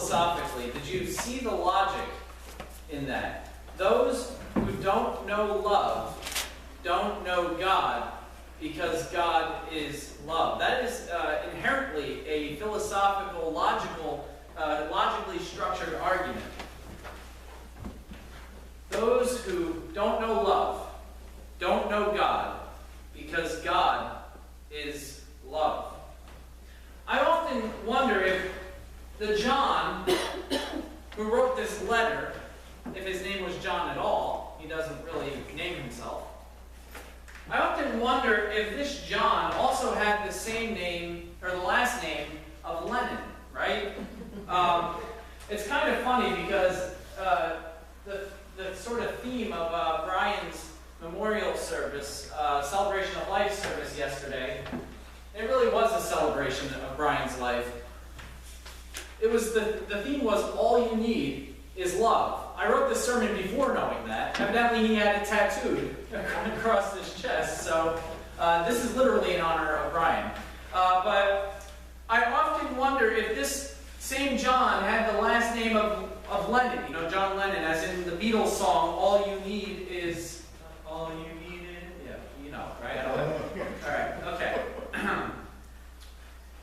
philosophically, did you see the logic in that? Those who don't know love don't know God, because God is love. That is inherently a philosophical, logically structured argument. Those who don't know love don't know God, because God is love. I often wonder if the John who wrote this letter, if his name was John at all, he doesn't really name himself. I often wonder if this John also had the same name, or the last name, of Lennon, right? It's kind of funny because the sort of theme of Brian's memorial service, celebration of life service yesterday, it really was a celebration of Brian's life. It was the theme was all you need is love. I wrote this sermon before knowing that. Evidently he had it tattooed across his chest, so this is literally in honor of Brian. But I often wonder if this same John had the last name of Lennon, you know, John Lennon, as in the Beatles song, all you need is, all you need is, yeah, you know, right? All right, okay.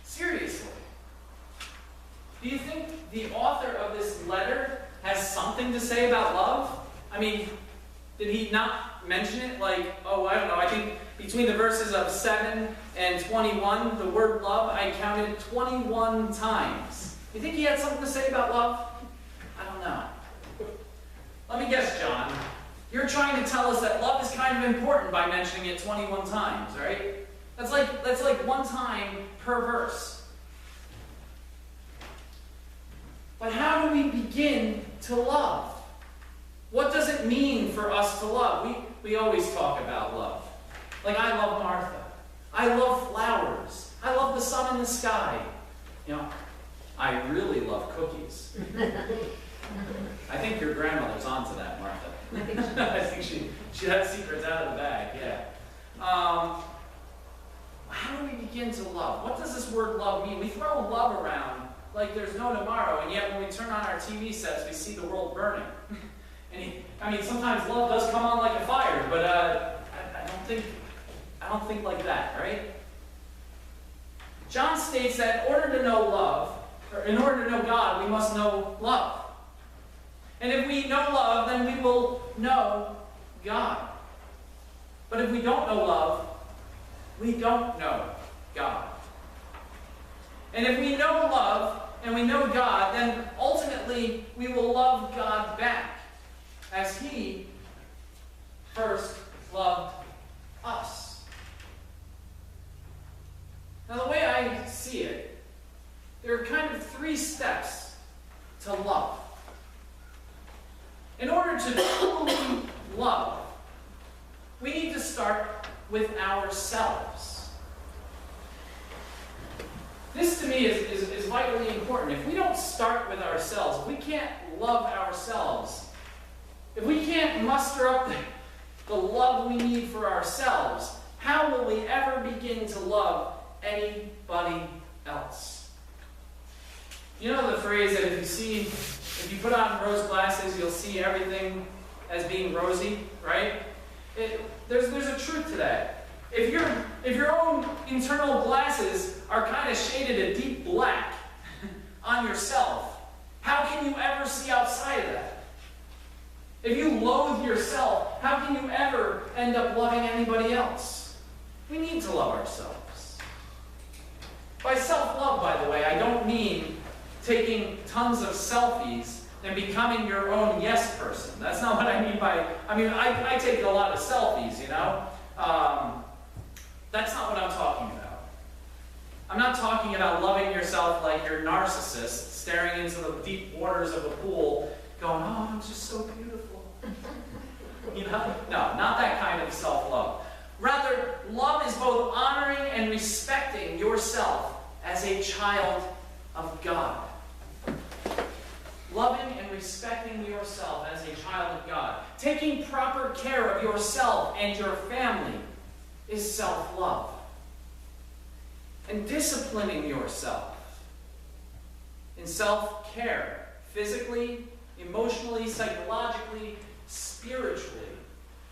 Seriously, do you think the author of this letter has something to say about love? I mean, did he not mention it? Like, oh, I don't know, I think between the verses of 7 and 21, the word love, I counted 21 times. You think he had something to say about love? I don't know. Let me guess, John. You're trying to tell us that love is kind of important by mentioning it 21 times, right? That's like one time per verse. But how do we begin to love? What does it mean for us to love? We always talk about love. Like, I love Martha. I love flowers. I love the sun in the sky. You know, I really love cookies. I think your grandmother's onto that, Martha. I think she had secrets out of the bag, yeah. How do we begin to love? What does this word love mean? We throw love around like there's no tomorrow, and yet when we turn on our TV sets, we see the world burning. I mean, sometimes love does come on like a fire, but I don't think like that, right? John states that in order to know love, or in order to know God, we must know love. And if we know love, then we will know God. But if we don't know love, we don't know God. And if we know love and we know God, then ultimately we will love God back as He first loved us. Now, the way I see it, there are kind of 3 steps to love. In order to truly love, we need to start with ourselves. This to me is vitally important. If we don't start with ourselves, if we can't love ourselves, if we can't muster up the love we need for ourselves, how will we ever begin to love anybody else? You know the phrase that if you put on rose glasses, you'll see everything as being rosy, right? There's a truth to that. If your own internal glasses are kind of shaded a deep black on yourself, how can you ever see outside of that? If you loathe yourself, how can you ever end up loving anybody else? We need to love ourselves. By self-love, by the way, I don't mean taking tons of selfies and becoming your own yes person. That's not what I mean by, I take a lot of selfies, you know? That's not what I'm talking about. I'm not talking about loving yourself like you're a narcissist, staring into the deep waters of a pool, going, oh, I'm just so beautiful. You know? No, not that kind of self-love. Rather, love is both honoring and respecting yourself as a child of God. Loving and respecting yourself as a child of God. Taking proper care of yourself and your family is self-love. And disciplining yourself in self-care, physically, emotionally, psychologically, spiritually.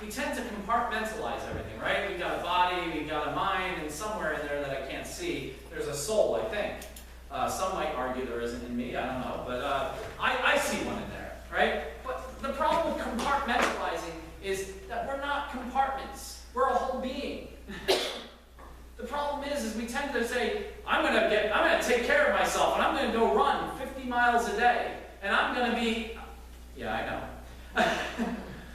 We tend to compartmentalize everything, right? We've got a body, we've got a mind, and somewhere in there that I can't see, there's a soul, I think. Some might argue there isn't in me, I don't know, but I see one in there, right? But the problem with compartmentalizing is that we're not compartments. We're a whole being. The problem is we tend to say, I'm gonna take care of myself, and I'm gonna go run 50 miles a day, and I'm gonna be, yeah, I know.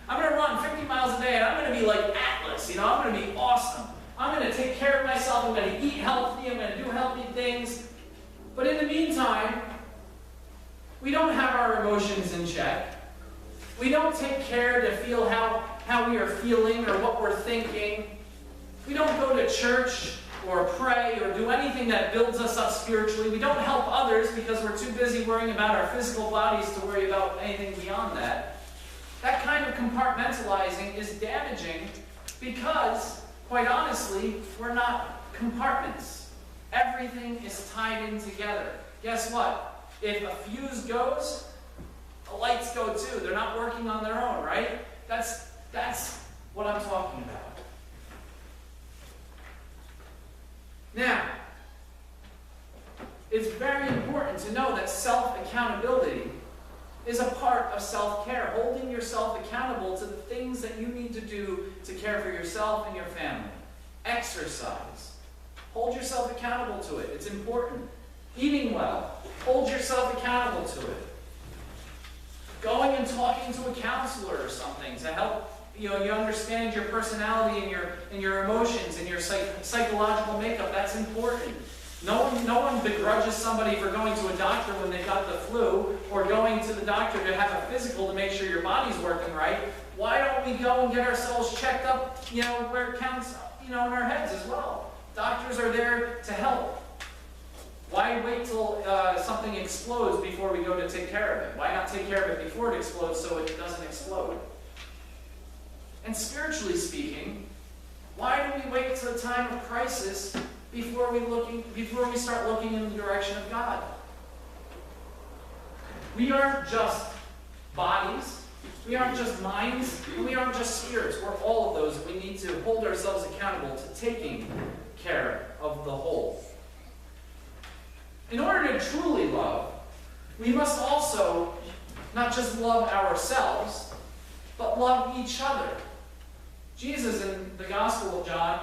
I'm gonna run 50 miles a day, and I'm gonna be like Atlas, I'm gonna be awesome. I'm gonna take care of myself, I'm gonna eat healthy, I'm gonna do healthy things. But in the meantime, we don't have our emotions in check. We don't take care to feel how we are feeling or what we're thinking. We don't go to church or pray or do anything that builds us up spiritually. We don't help others because we're too busy worrying about our physical bodies to worry about anything beyond that. That kind of compartmentalizing is damaging because, quite honestly, we're not compartments. Everything is tied in together. Guess what? If a fuse goes, the lights go too. They're not working on their own, right? That's what I'm talking about. Now, it's very important to know that self-accountability is a part of self-care, holding yourself accountable to the things that you need to do to care for yourself and your family. Exercise. Hold yourself accountable to it. It's important. Eating well. Hold yourself accountable to it. Going and talking to a counselor or something to help you understand your personality and your emotions and your psychological makeup. That's important. No one begrudges somebody for going to a doctor when they've got the flu or going to the doctor to have a physical to make sure your body's working right. Why don't we go and get ourselves checked up, where it counts, in our heads as well? Doctors are there to help. Why wait till something explodes before we go to take care of it? Why not take care of it before it explodes so it doesn't explode? And spiritually speaking, why do we wait till a time of crisis before we start looking in the direction of God? We aren't just bodies, we aren't just minds, and we aren't just spirits. We're all of those, and we need to hold ourselves accountable to taking care of the whole. In order to truly love, we must also not just love ourselves, but love each other. Jesus in the Gospel of John,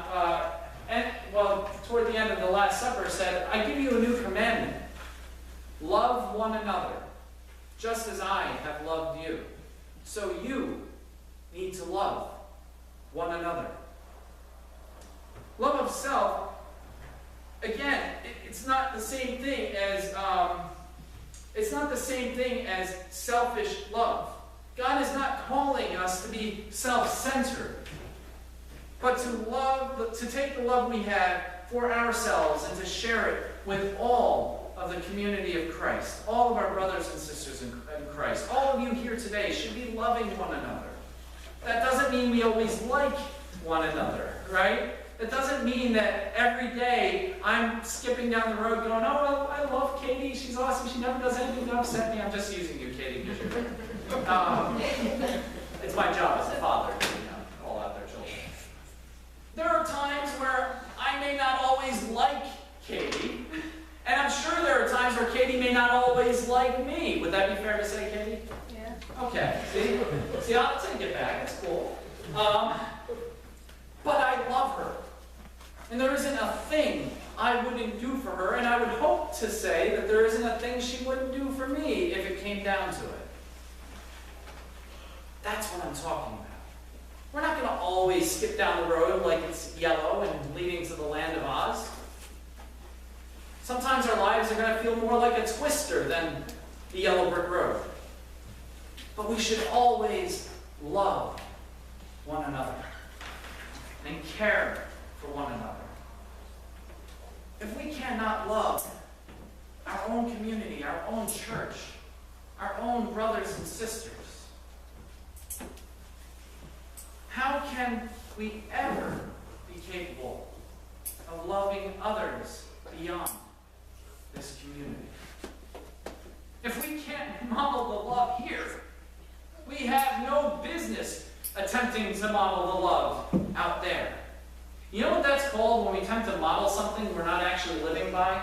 toward the end of the Last Supper said, I give you a new commandment. Love one another, just as I have loved you. So you need to love one another. Love of self, again, it's not the same thing as selfish love. God is not calling us to be self-centered, but to take the love we have for ourselves and to share it with all of the community of Christ, all of our brothers and sisters in Christ. All of you here today should be loving one another. That doesn't mean we always like one another, right? That doesn't mean that every day I'm skipping down the road going, oh, I love Katie, she's awesome, she never does anything to upset me. I'm just using you, Katie, because you're it's my job as a father to call out their children. There are times where I may not always like Katie, and I'm sure there are times where Katie may not always like me. Would that be fair to say, Katie? Yeah. Okay, see, I'll take it back, it's cool. But I love her. And there isn't a thing I wouldn't do for her, and I would hope to say that there isn't a thing she wouldn't do for me if it came down to it. That's what I'm talking about. We're not going to always skip down the road like it's yellow and leading to the land of Oz. Sometimes our lives are going to feel more like a twister than the yellow brick road. But we should always love one another and care for one another. If we cannot love our own community, our own church, our own brothers and sisters, how can we ever be capable of loving others beyond this community? we have no business attempting to model the love out there. You know what that's called when we attempt to model something we're not actually living by?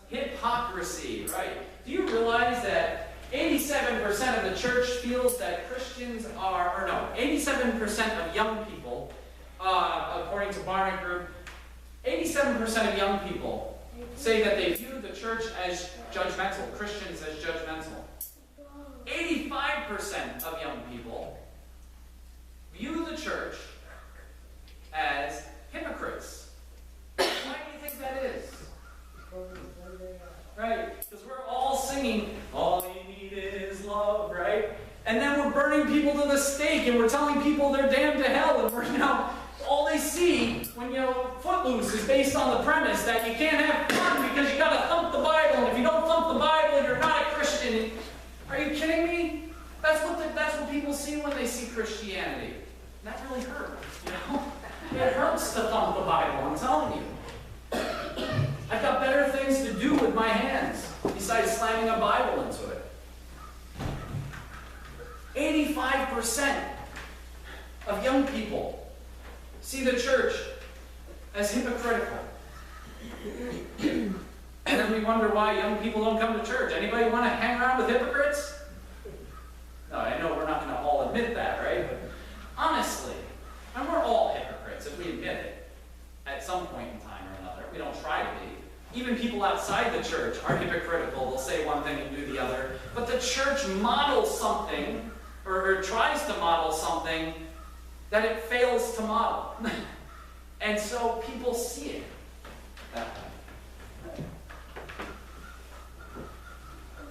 Hypocrisy, right? Do you realize that 87% of the church feels that Christians are, or no, 87% of young people, according to Barna Group, 87% of young people say that they view the church as judgmental, Christians as judgmental. 85% of young people view the church as hypocrites. Why do you think that is? Right? Because we're all singing, all you need is love, right? And then we're burning people to the stake and we're telling people they're damned to hell, and we're, all they see when, Footloose is based on the premise that you can't have fun because you gotta thump the Bible, and if you don't thump the Bible, you're not a Christian. Are you kidding me? That's what people see when they see Christianity. And that really hurts, It hurts to thump the Bible, I'm telling you. I've got better things to do with my hands besides slamming a Bible into it. 85% of young people see the church as hypocritical. And then we wonder why young people don't come to church. Anybody want to hang around with hypocrites? No, I know we're not going to all admit that, right? But honestly, and we're all hypocrites if we admit it at some point in time or another. We don't try to be. Even people outside the church are hypocritical. They'll say one thing and do the other. But the church models something, or tries to model something, that it fails to model. And so people see it that way.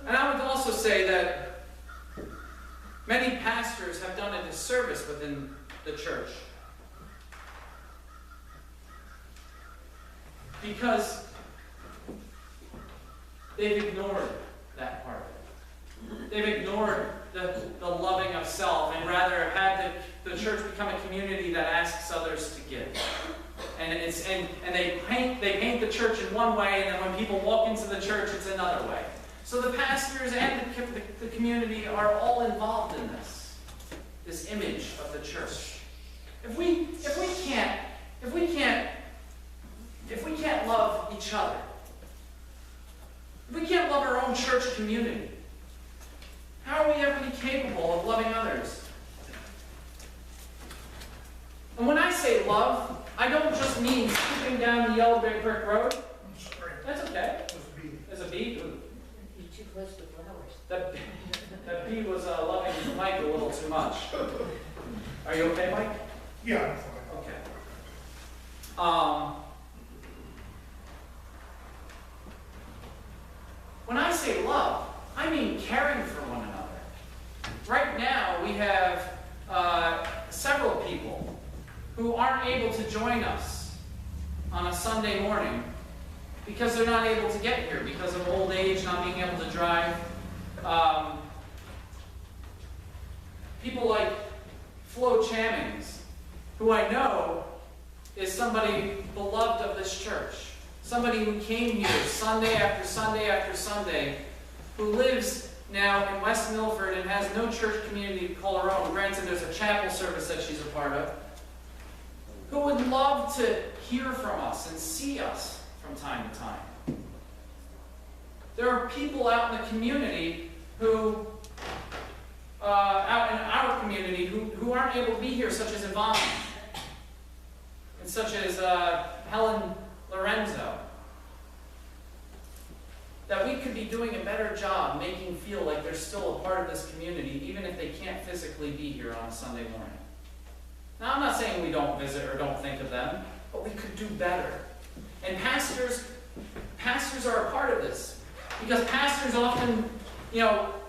And I would also say that many pastors have done a disservice within the church. Because they've ignored that part of it. They've ignored the loving of self, and rather had the church become a community that asks others to give. And they paint the church in one way, and then when people walk into the church, it's another way. So the pastors and the community are all involved in this image of the church. If we can't love each other, if we can't love our own church community, how are we ever be capable of loving others? And when I say love, I don't just mean skipping down the yellow brick road. That's okay. There's a bee. You're too close to flowers. That bee was loving Mike a little too much. Are you okay, Mike? Yeah, I'm fine. Okay. When I say love, I mean caring for one another. Right now, we have several people who aren't able to join us on a Sunday morning because they're not able to get here because of old age, not being able to drive. People like Flo Chammings, who I know is somebody beloved of this church. Somebody who came here Sunday after Sunday after Sunday, who lives now in West Milford and has no church community to call her own. Granted, there's a chapel service that she's a part of. Who would love to hear from us and see us from time to time. There are people out in the community who, out in our community, who aren't able to be here, such as Yvonne, and such as Helen Lorenzo. That we could be doing a better job making feel like they're still a part of this community, even if they can't physically be here on a Sunday morning. Now, I'm not saying we don't visit or don't think of them, but we could do better. And pastors are a part of this, because pastors often,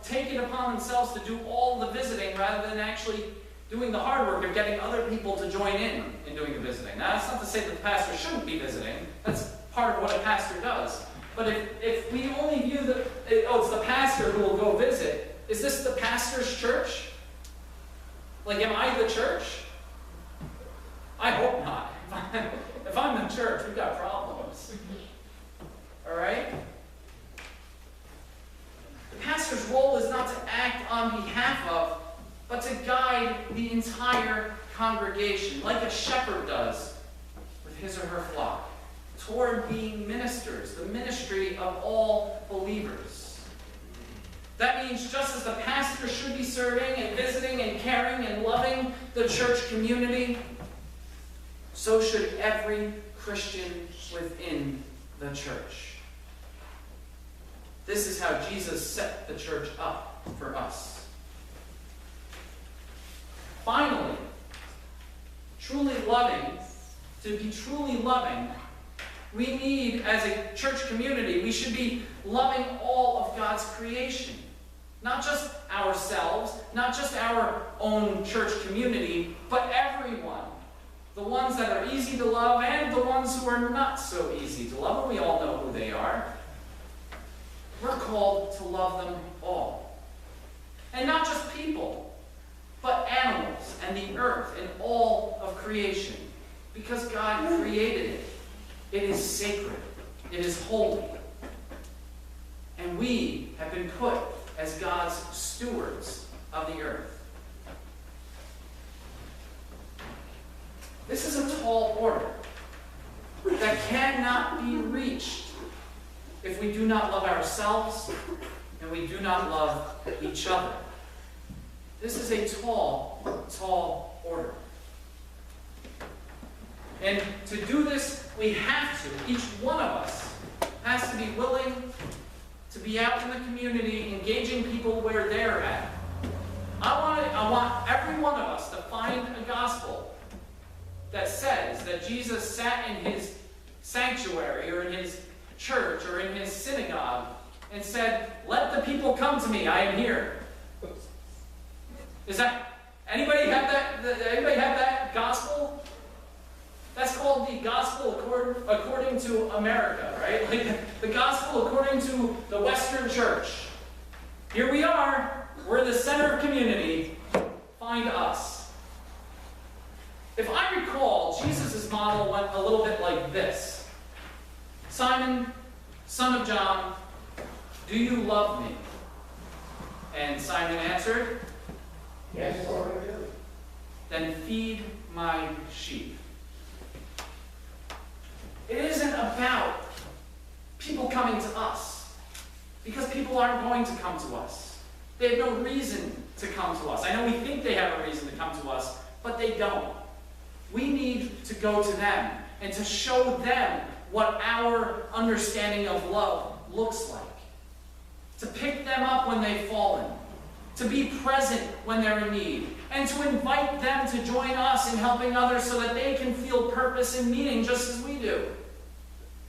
take it upon themselves to do all the visiting rather than actually doing the hard work of getting other people to join in doing the visiting. Now, that's not to say that the pastor shouldn't be visiting. That's part of what a pastor does. But if we only view it's the pastor who will go visit, is this the pastor's church? Like, am I the church? I hope not. If I'm the church, we've got problems. All right? The pastor's role is not to entire congregation, like a shepherd does with his or her flock, toward being ministers, the ministry of all believers. That means just as the pastor should be serving and visiting and caring and loving the church community, so should every Christian within the church. This is how Jesus set the church up for us. Finally, to be truly loving, we need, as a church community, we should be loving all of God's creation. Not just ourselves, not just our own church community, but everyone. The ones that are easy to love and the ones who are not so easy to love, and we all know who they are. We're called to love them all. And not just people, but animals and the earth and all of creation. Because God created it. It is sacred. It is holy. And we have been put as God's stewards of the earth. This is a tall order that cannot be reached if we do not love ourselves and we do not love each other. This is a tall, tall order. And to do this, we have to, each one of us has to be willing to be out in the community, engaging people where they're at. I want every one of us to find a gospel that says that Jesus sat in his sanctuary or in his church or in his synagogue and said, "Let the people come to me, I am here." Is that, anybody have that gospel? That's called the gospel according to America, right? Like the gospel according to the Western church. Here we are. We're the center of community. Find us. If I recall, Jesus' model went a little bit like this. Simon, son of John, do you love me? And Simon answered, Yes, Lord, I do. Then feed my sheep. It isn't about people coming to us, because people aren't going to come to us. They have no reason to come to us. I know we think they have a reason to come to us, but they don't. We need to go to them and to show them what our understanding of love looks like. To pick them up when they've fallen. To be present when they're in need. And to invite them to join us in helping others so that they can feel purpose and meaning just as we do.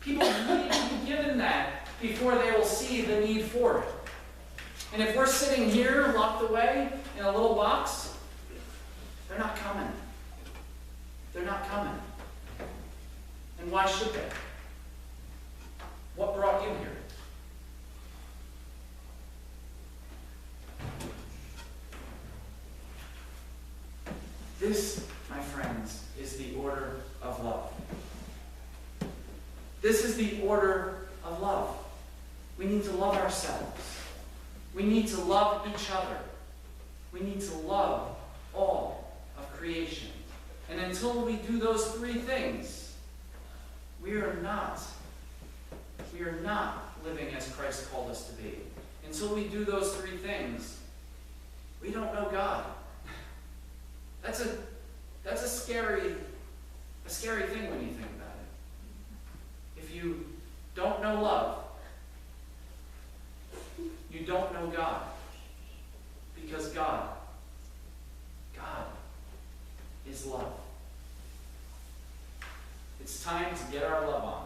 People need to be given that before they will see the need for it. And if we're sitting here locked away in a little box, they're not coming. They're not coming. And why should they? What brought you here? This, my friends, is the order of love. This is the order of love. We need to love ourselves. We need to love each other. We need to love all of creation. And until we do those three things, we are not living as Christ called us to be. Until we do those three things, we don't know God. That's a scary thing when you think about it. If you don't know love, you don't know God. Because God is love. It's time to get our love on.